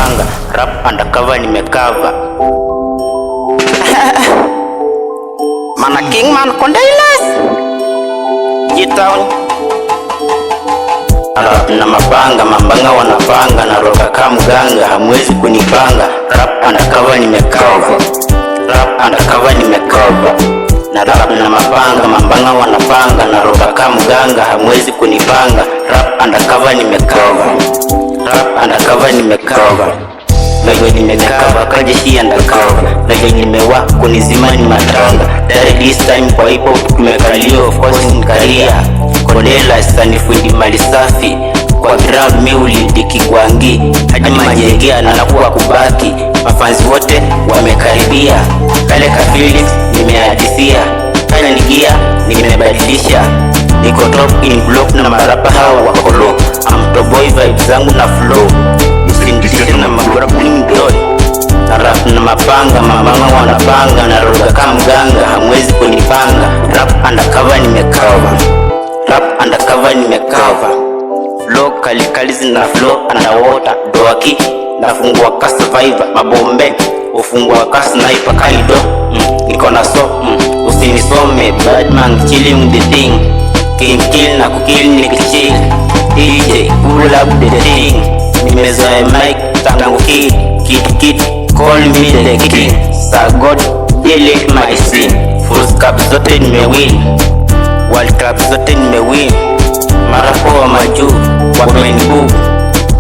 nimepanga, rap undercover nimekava. Mana King Man Kondelas G-Town. Rap na mapanga, mambanga wanapanga, na roka kama mganga, hamwezi kunipanga. Rap undercover nimekava, rap undercover nimekava. Na rap na mapanga, mambanga wanapanga, na roka kama mganga, hamwezi kunipanga. Rap undercover nimekava, rap undercover nimekava. Leo nimekava kaje hii undercover. Leo nimewa kunizima ni matanga. That this time kwa hip hop tumekalio, of course ni career. Kondelas sanifundi mali safi, kwa ground mi ulindiki kwangi, hadi majegea na nakuwa kubaki. Mafanzi wote wamekaribia, kale ka feelings nimehadithia, kale nigia nimebadilisha. Niko top in block na marapa hawa wako low. I'm top boy vibes zangu na flow, usindishe na magora mdoi. Na rap na mapanga, mambanga wanapanga, na roga kama mganga, hamwezi kunipanga. Rap undercover nimekava, rap undercover nimekava. Flow kali kali zina flow underwater. Doaki nafungua ka survivor, mabombe ufungua ka sniper kalido. Niko na so usinisome, bad man chilling the thing. King kill na kukill nikichill, DJ pull up the thing. Nimezoea mic tangu kid call me the king. Sir God delete my sin. Full cup zote nimewin, World Cup zote nimewin. Marapo wa majuu wamenibubu,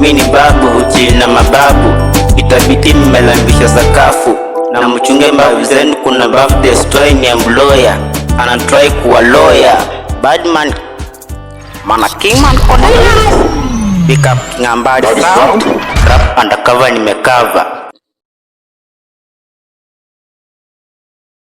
mini babu uchili na mababu. Itabiti mmelambisha sakafu, na mchunge mbavu zenu kuna birthday story ni employer. Anatry kuwa lawyer, bad man. Mana King Man Kondelas, pick up King Ambadi sound. Rap undercover nimekava.